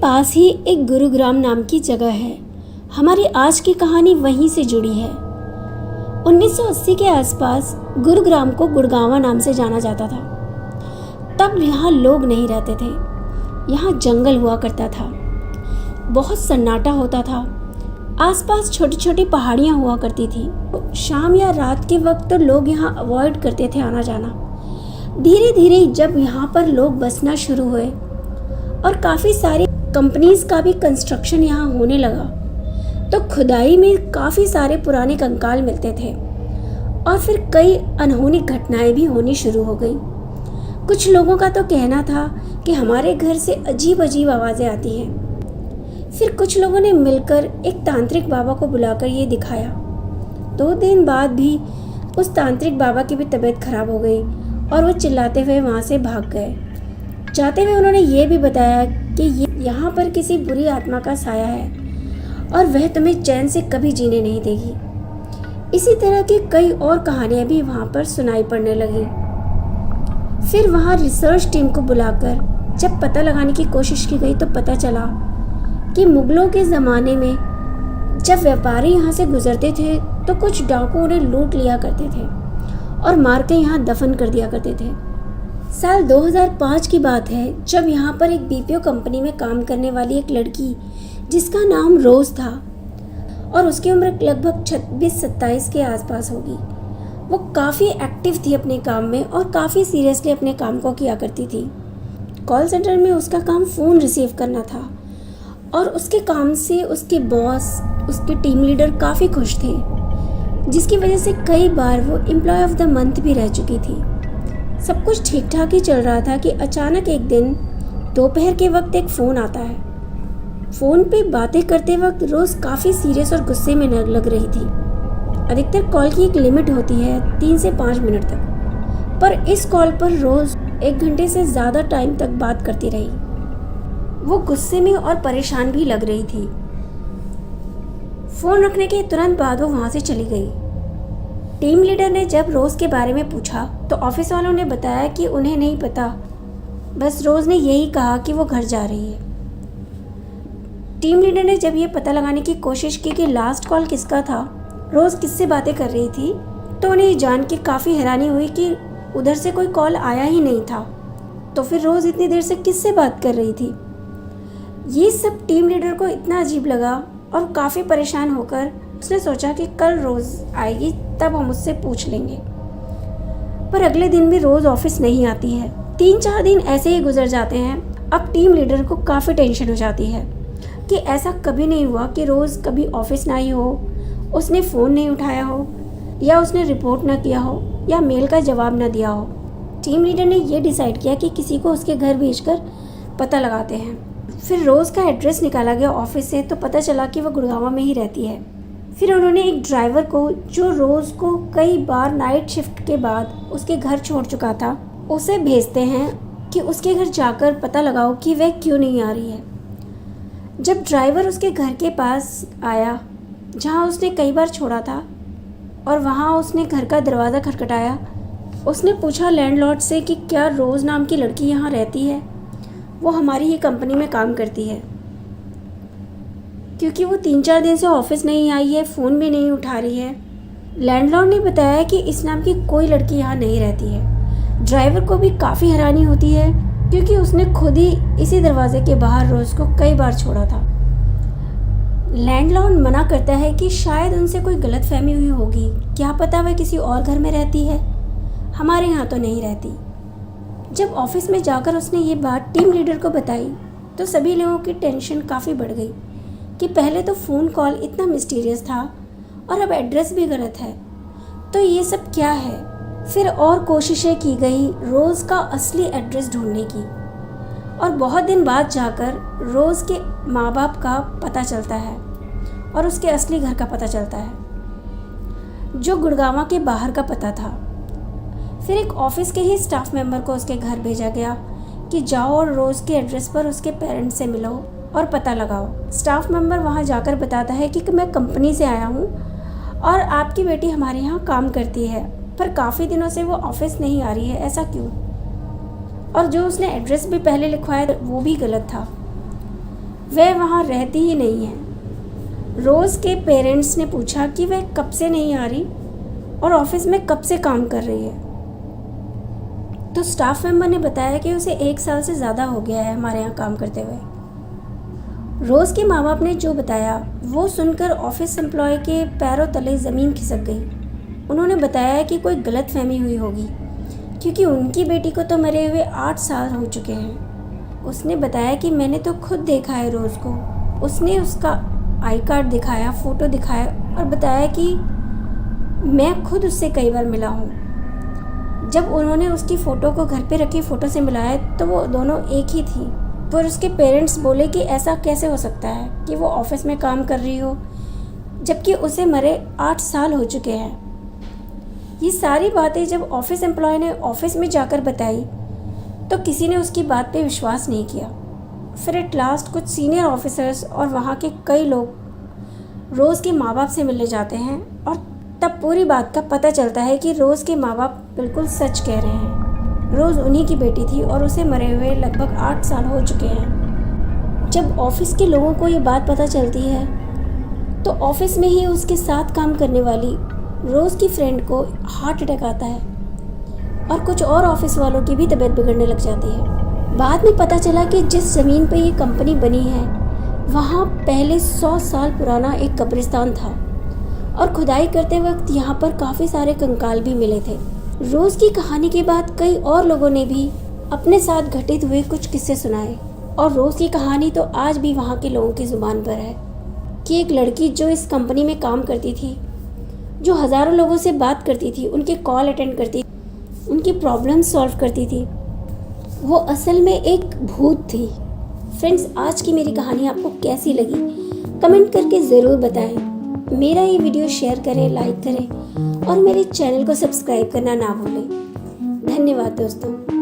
पास ही एक गुरुग्राम नाम की जगह है। हमारी आज की कहानी वहीं से जुड़ी है। 1980 के आसपास गुरुग्राम को गुड़गांवा नाम से जाना जाता था। तब यहाँ लोग नहीं रहते थे। यहाँ जंगल हुआ करता था। बहुत सन्नाटा होता था। आसपास छोटी छोटी पहाड़ियाँ हुआ करती थी। शाम या रात के वक्त तो लोग यहाँ अवॉइड करते थे आना जाना। धीरे धीरे जब यहाँ पर लोग बसना शुरू हुए और काफ़ी सारी कंपनीज का भी कंस्ट्रक्शन यहाँ होने लगा, तो खुदाई में काफ़ी सारे पुराने कंकाल मिलते थे और फिर कई अनहोनी घटनाएं भी होनी शुरू हो गई। कुछ लोगों का तो कहना था कि हमारे घर से अजीब अजीब आवाज़ें आती हैं। फिर कुछ लोगों ने मिलकर एक तांत्रिक बाबा को बुलाकर ये दिखाया। 2 दिन बाद भी उस तांत्रिक बाबा की भी तबीयत खराब हो गई और वो चिल्लाते हुए वहाँ से भाग गए। जाते हुए उन्होंने ये भी बताया कि यहाँ पर किसी बुरी आत्मा का साया है और वह तुम्हें चैन से कभी जीने नहीं देगी। इसी तरह की कई और कहानियाँ भी वहाँ पर सुनाई पड़ने लगी। फिर वहाँ रिसर्च टीम को बुलाकर जब पता लगाने की कोशिश की गई तो पता चला कि मुगलों के ज़माने में जब व्यापारी यहाँ से गुजरते थे तो कुछ डाकू उन्हें लूट लिया करते थे और मार के यहाँ दफन कर दिया करते थे। साल 2005 की बात है, जब यहाँ पर एक बीपीओ कंपनी में काम करने वाली एक लड़की जिसका नाम रोज़ था और उसकी उम्र लगभग 26-27 के आसपास होगी, वो काफ़ी एक्टिव थी अपने काम में और काफ़ी सीरियसली अपने काम को किया करती थी। कॉल सेंटर में उसका काम फ़ोन रिसीव करना था और उसके काम से उसके बॉस, उसके टीम लीडर काफ़ी खुश थे, जिसकी वजह से कई बार वो एम्प्लॉय ऑफ द मंथ भी रह चुकी थी। सब कुछ ठीक ठाक ही चल रहा था कि अचानक एक दिन दोपहर के वक्त एक फ़ोन आता है। फ़ोन पे बातें करते वक्त रोज़ काफ़ी सीरियस और गुस्से में लग रही थी। अधिकतर कॉल की एक लिमिट होती है 3 से 5 मिनट तक, पर इस कॉल पर रोज़ 1 घंटे से ज़्यादा टाइम तक बात करती रही। वो गुस्से में और परेशान भी लग रही थी। फ़ोन रखने के तुरंत बाद वो वहाँ से चली गई। टीम लीडर ने जब रोज़ के बारे में पूछा तो ऑफिस वालों ने बताया कि उन्हें नहीं पता, बस रोज़ ने यही कहा कि वो घर जा रही है। टीम लीडर ने जब ये पता लगाने की कोशिश की कि लास्ट कॉल किसका था, रोज़ किससे बातें कर रही थी, तो उन्हें जान के काफ़ी हैरानी हुई कि उधर से कोई कॉल आया ही नहीं था। तो फिर रोज़ इतनी देर से किससे बात कर रही थी? ये सब टीम लीडर को इतना अजीब लगा और काफ़ी परेशान होकर उसने सोचा कि कल रोज़ आएगी तब हम उससे पूछ लेंगे। पर अगले दिन भी रोज़ ऑफिस नहीं आती है। 3-4 दिन ऐसे ही गुजर जाते हैं। अब टीम लीडर को काफ़ी टेंशन हो जाती है कि ऐसा कभी नहीं हुआ कि रोज़ कभी ऑफिस ना आई हो, उसने फ़ोन नहीं उठाया हो, या उसने रिपोर्ट ना किया हो, या मेल का जवाब ना दिया हो। टीम लीडर ने यह डिसाइड किया कि किसी को उसके घर भेजकर पता लगाते हैं। फिर रोज़ का एड्रेस निकाला गया ऑफिस से, तो पता चला कि वह गुड़गांवा में ही रहती है। फिर उन्होंने एक ड्राइवर को, जो रोज़ को कई बार नाइट शिफ्ट के बाद उसके घर छोड़ चुका था, उसे भेजते हैं कि उसके घर जाकर पता लगाओ कि वह क्यों नहीं आ रही है। जब ड्राइवर उसके घर के पास आया जहां उसने कई बार छोड़ा था और वहां उसने घर का दरवाज़ा खटखटाया, उसने पूछा लैंडलॉर्ड से कि क्या रोज़ नाम की लड़की यहाँ रहती है? वो हमारी ही कंपनी में काम करती है। क्योंकि वो 3-4 दिन से ऑफिस नहीं आई है, फ़ोन भी नहीं उठा रही है। लैंडलॉर्ड ने बताया कि इस नाम की कोई लड़की यहाँ नहीं रहती है। ड्राइवर को भी काफ़ी हैरानी होती है क्योंकि उसने खुद ही इसी दरवाजे के बाहर रोज़ को कई बार छोड़ा था। लैंडलॉर्ड मना करता है कि शायद उनसे कोई गलतफहमी हुई होगी, क्या पता वह किसी और घर में रहती है, हमारे यहाँ तो नहीं रहती। जब ऑफिस में जाकर उसने ये बात टीम लीडर को बताई तो सभी लोगों की टेंशन काफ़ी बढ़ गई कि पहले तो फ़ोन कॉल इतना मिस्टीरियस था और अब एड्रेस भी गलत है, तो ये सब क्या है। फिर और कोशिशें की गई रोज़ का असली एड्रेस ढूंढने की, और बहुत दिन बाद जाकर रोज़ के माँ बाप का पता चलता है और उसके असली घर का पता चलता है, जो गुड़गांवा के बाहर का पता था। फिर एक ऑफिस के ही स्टाफ मेंबर को उसके घर भेजा गया कि जाओ और रोज़ के एड्रेस पर उसके पेरेंट्स से मिलो और पता लगाओ। स्टाफ मेंबर वहां जाकर बताता है कि मैं कंपनी से आया हूं और आपकी बेटी हमारे यहाँ काम करती है, पर काफ़ी दिनों से वो ऑफिस नहीं आ रही है, ऐसा क्यों? और जो उसने एड्रेस भी पहले लिखवाया वो भी गलत था। वह वहाँ रहती ही नहीं है। रोज़ के पेरेंट्स ने पूछा कि वह कब से नहीं आ रही और ऑफिस में कब से काम कर रही है। तो स्टाफ मेंबर ने बताया कि उसे 1 साल से ज़्यादा हो गया है हमारे यहाँ काम करते हुए। रोज़ के माँ बाप ने जो बताया वो सुनकर ऑफिस एम्प्लॉय के पैरों तले ज़मीन खिसक गई। उन्होंने बताया कि कोई गलतफहमी हुई होगी, क्योंकि उनकी बेटी को तो मरे हुए 8 साल हो चुके हैं। उसने बताया कि मैंने तो खुद देखा है रोज़ को। उसने उसका आई कार्ड दिखाया, फ़ोटो दिखाया और बताया कि मैं खुद उससे कई बार मिला हूँ। जब उन्होंने उसकी फ़ोटो को घर पे रखी फ़ोटो से मिलाया तो वो दोनों एक ही थी। पर उसके पेरेंट्स बोले कि ऐसा कैसे हो सकता है कि वो ऑफिस में काम कर रही हो जबकि उसे मरे 8 साल हो चुके हैं। ये सारी बातें जब ऑफिस एम्प्लॉय ने ऑफिस में जाकर बताई तो किसी ने उसकी बात पे विश्वास नहीं किया। फिर एट लास्ट कुछ सीनियर ऑफिसर्स और वहाँ के कई लोग रोज़ के माँ बाप से मिलने जाते हैं और तब पूरी बात का पता चलता है कि रोज़ के माँ बाप बिल्कुल सच कह रहे हैं। रोज़ उन्हीं की बेटी थी और उसे मरे हुए लगभग 8 साल हो चुके हैं। जब ऑफिस के लोगों को ये बात पता चलती है तो ऑफिस में ही उसके साथ काम करने वाली रोज़ की फ्रेंड को हार्ट अटैक आता है और कुछ और ऑफिस वालों की भी तबीयत बिगड़ने लग जाती है। बाद में पता चला कि जिस ज़मीन पे ये कंपनी बनी है वहाँ पहले 100 साल पुराना एक कब्रिस्तान था और खुदाई करते वक्त यहाँ पर काफ़ी सारे कंकाल भी मिले थे। रोज़ की कहानी के बाद कई और लोगों ने भी अपने साथ घटित हुए कुछ किस्से सुनाए और रोज़ की कहानी तो आज भी वहाँ के लोगों की ज़ुबान पर है कि एक लड़की जो इस कंपनी में काम करती थी, जो हज़ारों लोगों से बात करती थी, उनके कॉल अटेंड करती, उनकी प्रॉब्लम सॉल्व करती थी, वो असल में एक भूत थी। फ्रेंड्स, आज की मेरी कहानी आपको कैसी लगी कमेंट करके ज़रूर बताएं। मेरा ये वीडियो शेयर करें, लाइक करें और मेरे चैनल को सब्सक्राइब करना ना भूलें। धन्यवाद दोस्तों।